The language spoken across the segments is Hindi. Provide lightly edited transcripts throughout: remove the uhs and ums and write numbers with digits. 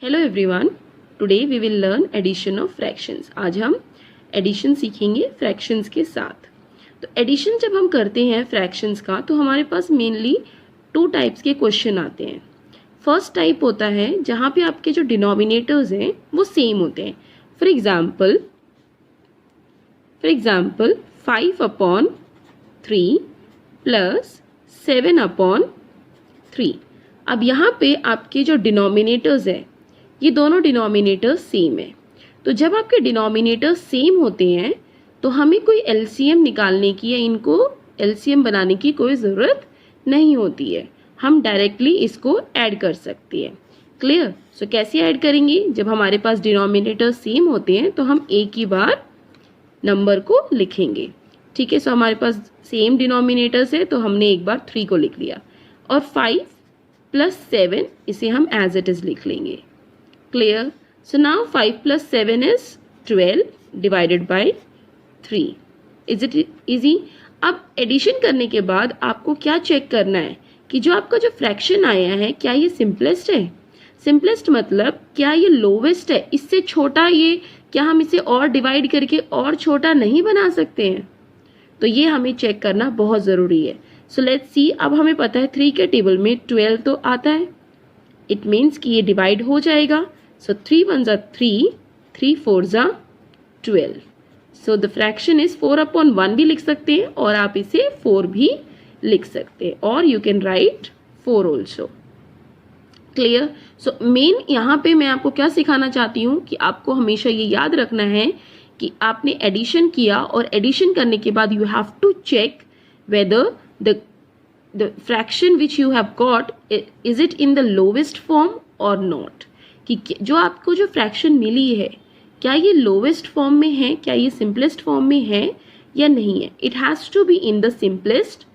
Hello everyone, today we will learn addition of fractions. आज हम एडिशन सीखेंगे फ्रैक्शंस के साथ। तो एडिशन जब हम करते हैं फ्रैक्शंस का, तो हमारे पास मेनली 2 टाइप्स के क्वेश्चन आते हैं। फर्स्ट टाइप होता है जहाँ पे आपके जो डिनोमिनेटर्स हैं वो सेम होते हैं। For example 5/3 plus 7/3। अब यहाँ पे आपके जो डिनोमिनेटर्स है, ये दोनों डिनोमिनेटर्स सेम है। तो जब आपके डिनोमिनेटर्स सेम होते हैं तो हमें कोई एलसीएम निकालने की या इनको एलसीएम बनाने की कोई ज़रूरत नहीं होती है। हम डायरेक्टली इसको ऐड कर सकते हैं। क्लियर? सो कैसे ऐड करेंगे? जब हमारे पास डिनोमिनेटर्स सेम होते हैं तो हम एक ही बार नंबर को लिखेंगे। ठीक है, सो हमारे पास सेम डिनोमिनेटर्स है तो हमने एक बार 3 को लिख लिया, और 5 + 7 इसे हम एज इट इज लिख लेंगे। Clear? So now 5 + 7 is 12 divided by 3. Is it easy? अब एडिशन करने के बाद आपको क्या चेक करना है कि जो आपका जो फ्रैक्शन आया है क्या ये सिंपलेस्ट है। सिंपलेस्ट मतलब क्या ये लोवेस्ट है, इससे छोटा ये, क्या हम इसे और डिवाइड करके और छोटा नहीं बना सकते हैं? तो ये हमें चेक करना बहुत ज़रूरी है। So let's see. अब हमें पता है 3 के टेबल में 12 तो आता है, इट मीन्स कि ये डिवाइड हो जाएगा। सो 3 1 ज़ा 3, 3 4 ज़ा 12। सो द फ्रैक्शन इज 4/1 भी लिख सकते हैं और आप इसे 4 भी लिख सकते हैं, और you can write 4 also. Clear? So main यहाँ पे मैं आपको क्या सिखाना चाहती हूँ कि आपको हमेशा ये याद रखना है कि आपने एडिशन किया, और एडिशन करने के बाद you have to check whether the fraction which you have got, is it in the lowest form or not? कि जो आपको जो फ्रैक्शन मिली है क्या ये लोवेस्ट फॉर्म में है, क्या ये सिंपलेस्ट फॉर्म में है या नहीं है। It has to be in the simplest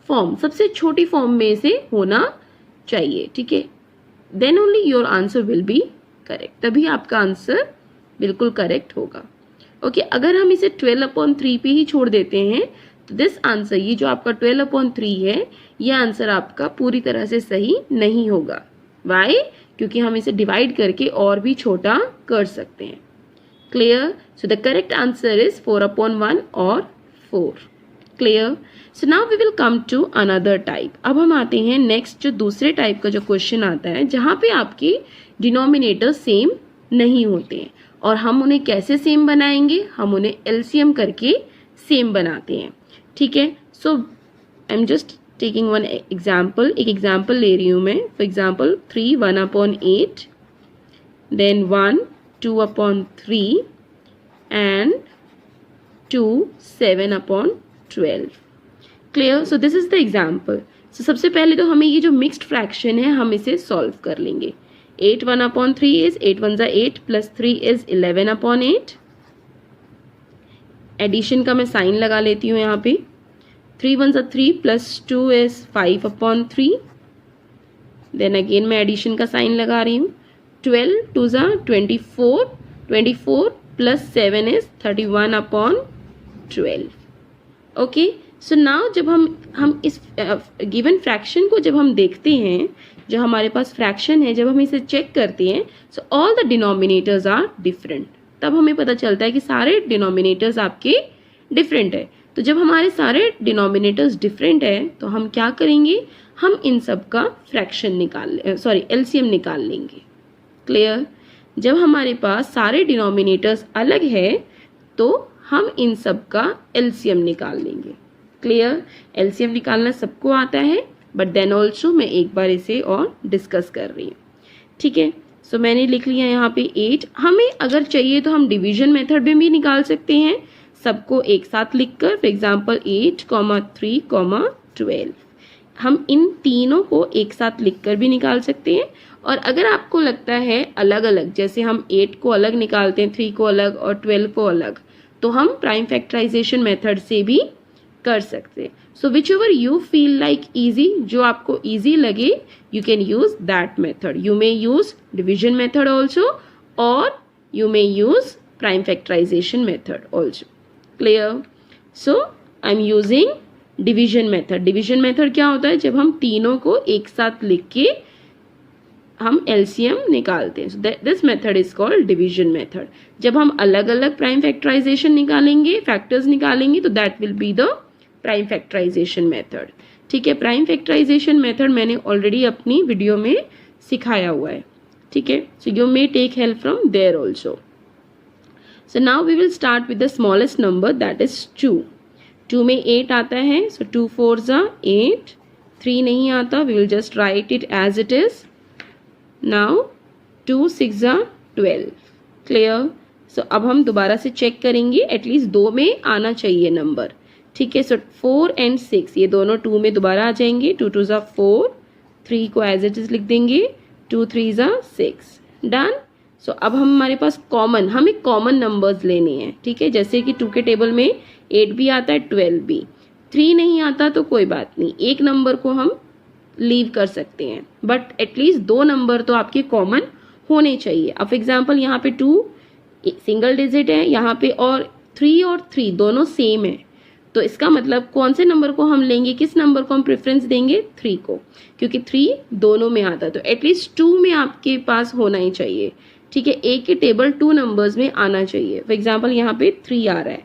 form, सबसे छोटी फॉर्म में से होना चाहिए। ठीक है, then only your answer will be correct, तभी आपका आंसर बिल्कुल करेक्ट होगा। ओके, अगर हम इसे 12/3 पे ही छोड़ देते हैं तो दिस आंसर, ये जो आपका 12/3 है, ये आंसर आपका पूरी तरह से सही नहीं होगा। वाई? क्योंकि हम इसे डिवाइड करके और भी छोटा कर सकते हैं। Clear? So the correct answer is 4/1 और 4। Clear? So now we will come to another type. अब हम आते हैं नेक्स्ट, जो दूसरे टाइप का जो क्वेश्चन आता है जहाँ पे आपके डिनोमिनेटर सेम नहीं होते हैं। और हम उन्हें कैसे सेम बनाएंगे? हम उन्हें एलसीएम करके सेम बनाते हैं। ठीक है, so I am just taking one example. एक एग्जाम्पल ले रही हूँ मैं। For example 3 1/8, then 1 2/3 and 2 7/12। Clear? So this is the example. So सबसे पहले तो हमें ये जो मिक्स्ड फ्रैक्शन है हम इसे सॉल्व कर लेंगे। 8 1/3 इज 8 1 ज़ा 8 + 3 इज 11/8। एडिशन का मैं साइन लगा लेती हूँ यहाँ पे। 3 1 ज़ा 3 + 2 इज 5/3। देन अगेन मैं एडिशन का साइन लगा रही हूँ। 12 2 ज़ा 24, 24 + 7 इज 31/12। ओके, सो नाउ जब हम इस गिवन फ्रैक्शन को जब हम देखते हैं, जो हमारे पास फ्रैक्शन है, जब हम इसे चेक करते हैं, so all the denominators are different. तब हमें पता चलता है कि सारे डिनोमिनेटर्स आपके डिफरेंट है। तो जब हमारे सारे डिनोमिनेटर्स डिफरेंट है तो हम क्या करेंगे? हम इन सब का फ्रैक्शन एलसीएम निकाल लेंगे। क्लियर? जब हमारे पास सारे डिनोमिनेटर्स अलग है तो हम इन सब का एलसीएम निकाल लेंगे। क्लियर? एलसीएम निकालना सबको आता है, बट देन ऑल्सो मैं एक बार इसे और डिस्कस कर रही हूँ। ठीक है, सो मैंने लिख लिया यहाँ पे 8। हमें अगर चाहिए तो हम डिवीजन मेथड में भी निकाल सकते हैं, सबको एक साथ लिखकर। For example 8, 3, 12। हम इन तीनों को एक साथ लिखकर भी निकाल सकते हैं। और अगर आपको लगता है अलग अलग, जैसे हम 8 को अलग निकालते हैं, 3 को अलग और 12 को अलग, तो हम प्राइम फैक्टराइजेशन मेथड से भी कर सकते हैं। So whichever you feel like easy, जो आपको ईजी लगे, you can use that method. You may use division method also, or you may use prime factorization method also. Clear? So I'm using division method. Division method क्या होता है, जब हम तीनों को एक साथ लिख के हम एलसीएम निकालते हैं। This method is called division method. जब हम अलग अलग प्राइम फैक्टराइजेशन निकालेंगे, फैक्टर्स निकालेंगे, तो that will be the prime factorization method. ठीक है, प्राइम फैक्टराइजेशन मेथड मैंने ऑलरेडी अपनी वीडियो में सिखाया हुआ है। ठीक है, so you may take help from there also. So now we will start with the smallest number, that is 2। 2 में 8 आता है, सो 2 4 ज़ा 8। 3 नहीं आता, we will just write it as it is. Now 2 6 ज़ा 12। क्लियर। सो अब हम दोबारा से चेक करेंगे, एटलीस्ट 2 में आना चाहिए नंबर। ठीक है, सो 4 एंड 6 ये दोनों 2 में दोबारा आ जाएंगे। 2 2 ज़ा 4, 3 को एज इट इज लिख देंगे, 2 3 ज़ा 6। डन। सो अब हमारे पास कॉमन, हमें कॉमन नंबर्स लेने हैं। ठीक है, जैसे कि 2 के टेबल में 8 भी आता है, 12 भी। 3 नहीं आता तो कोई बात नहीं, एक नंबर को हम लीव कर सकते हैं, बट एटलीस्ट 2 नंबर तो आपके कॉमन होने चाहिए। अब एग्जाम्पल यहाँ पे 2 सिंगल डिजिट है यहाँ पे, और 3 और 3 दोनों सेम है, तो इसका मतलब कौन से नंबर को हम लेंगे, किस नंबर को हम प्रेफरेंस देंगे, 3 को, क्योंकि 3 दोनों में आता है। तो एटलीस्ट 2 में आपके पास होना ही चाहिए। ठीक है, एक के टेबल 2 नंबर्स में आना चाहिए। फॉर एग्जाम्पल यहाँ पे 3 आ रहा है,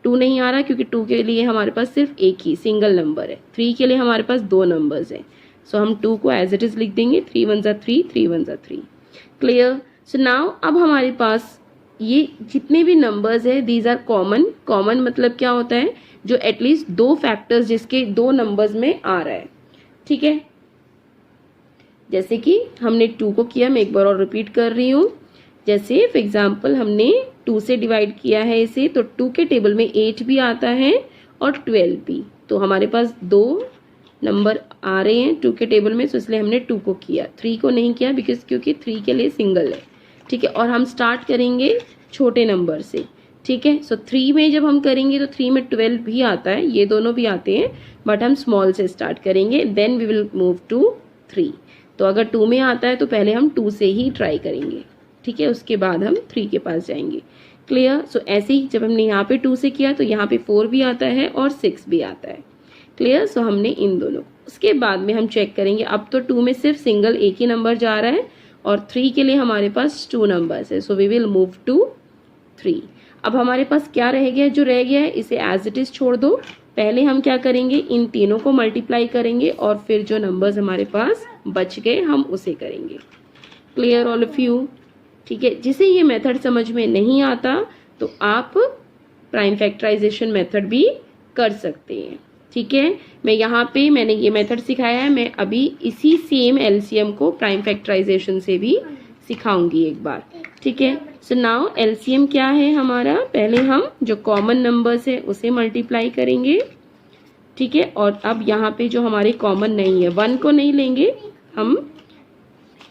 2 नहीं आ रहा क्योंकि 2 के लिए हमारे पास सिर्फ एक ही सिंगल नंबर है। 3 के लिए हमारे पास 2 नंबर्स हैं, सो हम 2 को एज इट इज लिख देंगे, 3 1 ज़ा 3, 3 1 ज़ा 3। क्लियर। सो नाउ अब हमारे पास ये जितने भी नंबर्स है, दीज आर कॉमन। कॉमन मतलब क्या होता है, जो एटलीस्ट 2 फैक्टर्स जिसके 2 नंबर्स में आ रहा है। ठीक है, जैसे कि हमने 2 को किया, मैं एक बार और रिपीट कर रही हूँ। जैसे फॉर एग्जाम्पल हमने 2 से डिवाइड किया है इसे, तो 2 के टेबल में 8 भी आता है और 12 भी, तो हमारे पास 2 नंबर आ रहे हैं 2 के टेबल में, तो इसलिए हमने 2 को किया, 3 को नहीं किया बिकॉज क्योंकि 3 के लिए सिंगल है। ठीक है, और हम स्टार्ट करेंगे छोटे नंबर से। ठीक है, सो 3 में जब हम करेंगे तो 3 में 12 भी आता है, ये दोनों भी आते हैं, बट हम स्मॉल से स्टार्ट करेंगे, then we will move to 3। तो अगर 2 में आता है तो पहले हम 2 से ही ट्राई करेंगे। ठीक है, उसके बाद हम 3 के पास जाएंगे। क्लियर। सो ऐसे ही जब हमने यहाँ पे 2 से किया तो यहाँ पे 4 भी आता है और 6 भी आता है। क्लियर। सो हमने इन दोनों, उसके बाद में हम चेक करेंगे, अब तो 2 में सिर्फ सिंगल एक ही नंबर जा रहा है और 3 के लिए हमारे पास 2 नंबर्स है, so we will move to 3। अब हमारे पास क्या रह गया है, जो रह गया है इसे एज इट इज छोड़ दो। पहले हम क्या करेंगे, इन तीनों को मल्टीप्लाई करेंगे और फिर जो नंबर्स हमारे पास बच गए हम उसे करेंगे। Clear all of you. ठीक है, जिसे ये मेथड समझ में नहीं आता तो आप प्राइम फैक्टराइजेशन मेथड भी कर सकते हैं। ठीक है, मैं यहाँ पे मैंने ये मेथड सिखाया है, मैं अभी इसी सेम एलसीएम को प्राइम फैक्टराइजेशन से भी सिखाऊंगी एक बार। ठीक है, सो नाउ एलसीएम क्या है हमारा, पहले हम जो कॉमन नंबर्स है उसे मल्टीप्लाई करेंगे। ठीक है, और अब यहाँ पे जो हमारे कॉमन नहीं है, 1 को नहीं लेंगे हम,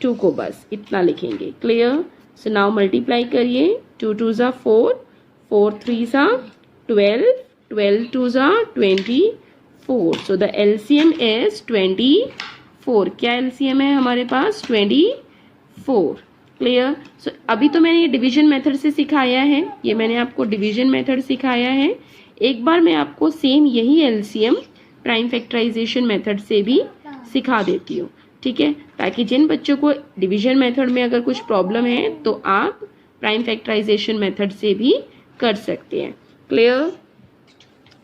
2 को बस इतना लिखेंगे। क्लियर। सो नाउ मल्टीप्लाई करिए, 2 2 ज़ा 4, 4 3 ज़ा 12, 12 2 ज़ा 24। So the LCM is 24। क्या एलसीएम है हमारे पास, 24। क्लियर। सो अभी तो मैंने ये डिवीजन मेथड से सिखाया है, ये मैंने आपको डिवीजन मेथड सिखाया है। एक बार मैं आपको सेम यही एलसीएम प्राइम फैक्टराइजेशन मेथड से भी सिखा देती हूँ। ठीक है, ताकि जिन बच्चों को डिवीजन मेथड में अगर कुछ प्रॉब्लम है तो आप प्राइम फैक्टराइजेशन मेथड से भी कर सकते हैं। क्लियर।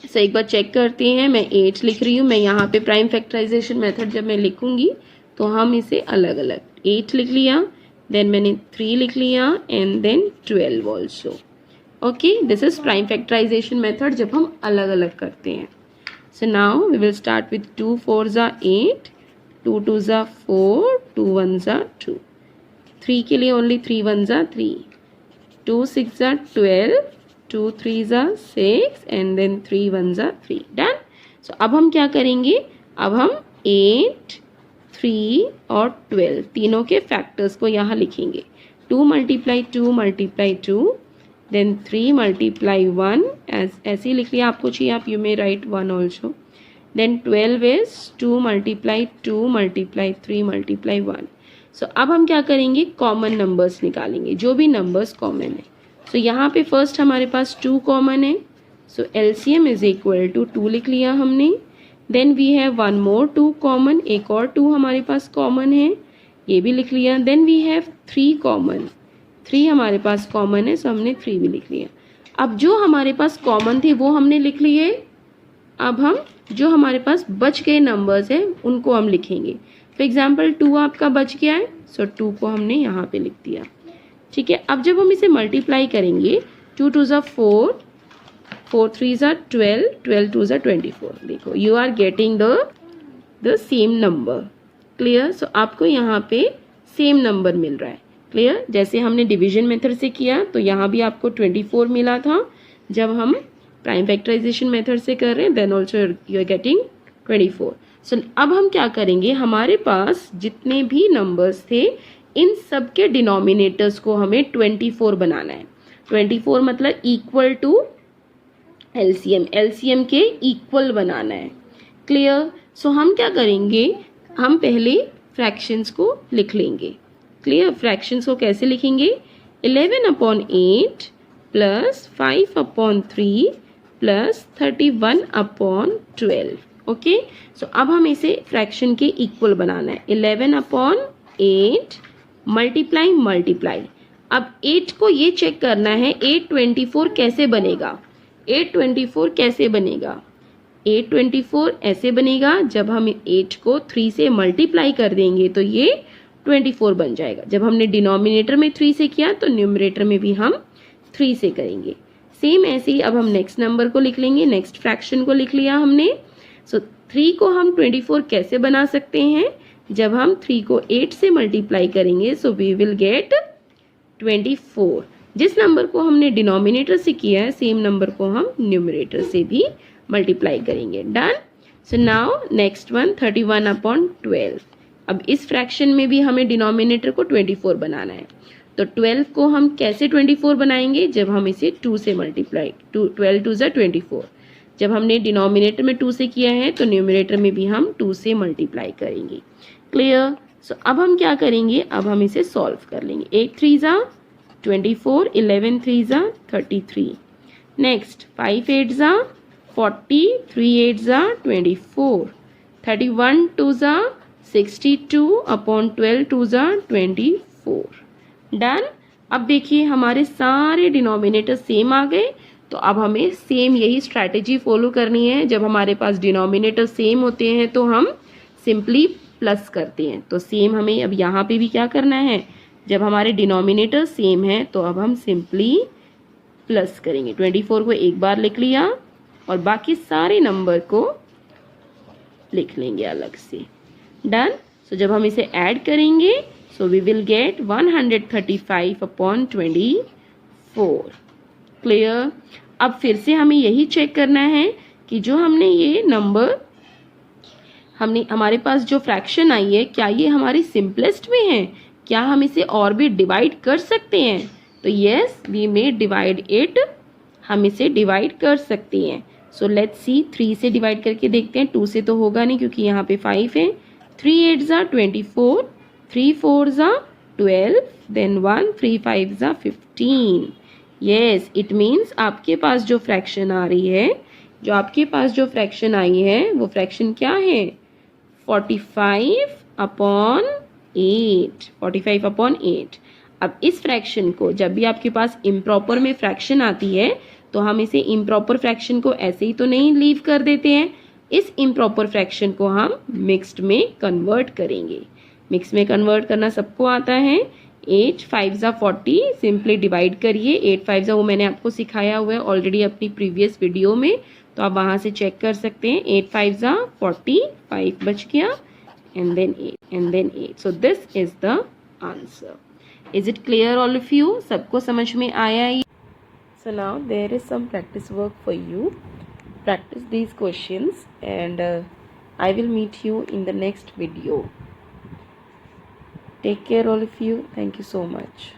सो एक बार चेक करते हैं, मैं 8 लिख रही हूँ, मैं यहाँ पे प्राइम फैक्टराइजेशन मेथड जब मैं लिखूंगी तो हम इसे अलग अलग, 8 लिख लिया, देन मैंने 3 लिख लिया and then 12 also. Okay, this is prime factorization method जब हम अलग अलग करते हैं। So now we will start with 2 4 ज़ा 8, 2 2 ज़ा 4, 2 1 ज़ा 2, 3 के लिए ओनली 3 1 ज़ा 3, 2 6 ज़ा 12, 2 3 ज़ा 6 एंड देन 3 1 ज़ा 3। डन। सो अब हम क्या करेंगे, अब हम 8 3 और 12 तीनों के फैक्टर्स को यहाँ लिखेंगे। 2 मल्टीप्लाई 2 मल्टीप्लाई 2, देन 3 मल्टीप्लाई 1, ऐसे ही लिख लिया, आपको चाहिए आप you may write 1 also. Then 12 is 2 multiply 2 multiply 3 multiply 1। So अब हम क्या करेंगे, कॉमन नंबर्स निकालेंगे, जो भी नंबर्स कॉमन है। सो यहाँ पे फर्स्ट हमारे पास 2 कॉमन है, so LCM is equal to 2 लिख लिया हमने, then we have one more 2 common, एक और 2 हमारे पास कॉमन है, ये भी लिख लिया। देन वी हैव 3 कॉमन, 3 हमारे पास कॉमन है, सो हमने 3 भी लिख लिया। अब जो हमारे पास कॉमन थे वो हमने लिख लिए। अब हम जो हमारे पास बच गए नंबर्स हैं उनको हम लिखेंगे। फॉर एग्जाम्पल 2 आपका बच गया है, सो 2 को हमने यहाँ पे लिख दिया। ठीक है, अब जब हम इसे मल्टीप्लाई करेंगे, 2 2 ज़ा 4, 4 3 ज़ा 12, 12 2 ज़ा 24। देखो you are getting the same number. Clear? So आपको यहाँ पे सेम नंबर मिल रहा है। क्लियर? जैसे हमने डिवीजन मेथड से किया तो यहाँ भी आपको 24 मिला था। जब हम प्राइम फैक्टराइजेशन मेथड से कर रहे हैं then also you are getting 24। सो अब हम क्या करेंगे, हमारे पास जितने भी नंबर्स थे इन सब के डिनोमिनेटर्स को हमें 24 बनाना है। 24 मतलब इक्वल टू एलसीएम, एलसीएम के इक्वल बनाना है। क्लियर? सो हम क्या करेंगे, हम पहले फ्रैक्शंस को लिख लेंगे। क्लियर? फ्रैक्शंस को कैसे लिखेंगे, 11/8 प्लस 5/3 प्लस 31/12। ओके, सो अब हम इसे फ्रैक्शन के इक्वल बनाना है। 11/8 मल्टीप्लाई मल्टीप्लाई। अब 8 को ये चेक करना है 824 कैसे बनेगा। 824 कैसे बनेगा, 824 ऐसे बनेगा, जब हम 8 को 3 से मल्टीप्लाई कर देंगे तो ये 24 बन जाएगा। जब हमने डिनोमिनेटर में 3 से किया तो न्यूमरेटर में भी हम 3 से करेंगे। सेम ऐसे ही अब हम नेक्स्ट नंबर को लिख लेंगे, नेक्स्ट फ्रैक्शन को लिख लिया हमने। सो 3 को हम 24 कैसे बना सकते हैं, जब हम 3 को 8 से मल्टीप्लाई करेंगे सो वी विल गेट 24। जिस नंबर को हमने डिनोमिनेटर से किया है सेम नंबर को हम न्यूमरेटर से भी मल्टीप्लाई करेंगे। Done? So now next one 31/12। अब इस फ्रैक्शन में भी हमें डिनोमिनेटर को 24 बनाना है। तो 12 को हम कैसे 24 बनाएंगे, जब हम इसे 2 से मल्टीप्लाई, 12 2 ज़ा 24। जब हमने डिनोमिनेटर में 2 से किया है तो न्यूमरेटर में भी हम 2 से मल्टीप्लाई करेंगे। क्लियर? सो अब हम क्या करेंगे, अब हम इसे सॉल्व कर लेंगे। 8 3 ज़ा 24, 11 3 ज़ा 33। नेक्स्ट 5 8 ज़ा 40, 3 8 ज़ा 24, 31 2 ज़ा 62/12 2 ज़ा 24। डन? अब देखिए हमारे सारे डिनोमिनेटर सेम आ गए। तो अब हमें सेम यही स्ट्रैटेजी फॉलो करनी है। जब हमारे पास डिनोमिनेटर सेम होते हैं तो हम सिंपली प्लस करते हैं। तो सेम हमें अब यहाँ पे भी क्या करना है, जब हमारे डिनोमिनेटर सेम है तो अब हम सिंपली प्लस करेंगे। 24 को एक बार लिख लिया और बाकी सारे नंबर को लिख लेंगे अलग से। डन? सो जब हम इसे ऐड करेंगे so we will get 135/24। Clear? अब फिर से हमें यही चेक करना है कि जो हमने ये नंबर हमारे पास जो फ्रैक्शन आई है क्या ये हमारी सिंपलेस्ट में है, क्या हम इसे और भी डिवाइड कर सकते हैं। तो yes we may divide it, हम इसे डिवाइड कर सकते हैं। सो लेट्स सी, 3 से डिवाइड करके देखते हैं। 2 से तो होगा नहीं क्योंकि यहाँ पे 5 है। 3 8 ज़ा 24, 3 4 ज़ा 12, देन 1 3 5 ज़ा 15। यस, इट मीन्स आपके पास जो फ्रैक्शन आ रही है, जो आपके पास जो फ्रैक्शन आई है वो फ्रैक्शन क्या है, 45/8, 45/8। अब इस फ्रैक्शन को जब भी आपके पास इम्प्रॉपर में फ्रैक्शन आती है तो हम इसे इम्प्रॉपर फ्रैक्शन को ऐसे ही तो नहीं लीव कर देते हैं। इस इम्प्रॉपर फ्रैक्शन को हम मिक्स्ड में कन्वर्ट करेंगे। मिक्स में कन्वर्ट करना सबको आता है। 8 5 ज़ा 40, सिंपली डिवाइड करिए। 8 5 ज़ा वो मैंने आपको सिखाया हुआ है ऑलरेडी अपनी प्रीवियस वीडियो में, तो आप वहाँ से चेक कर सकते हैं। 8 5 ज़ा 40, 5 बच गया and then 8. So this is the answer. Is it clear all of you? सबको समझ में आया ये? So now there is some practice work for you. Practice these questions and I will meet you in the next video. Take care all of you. Thank you so much.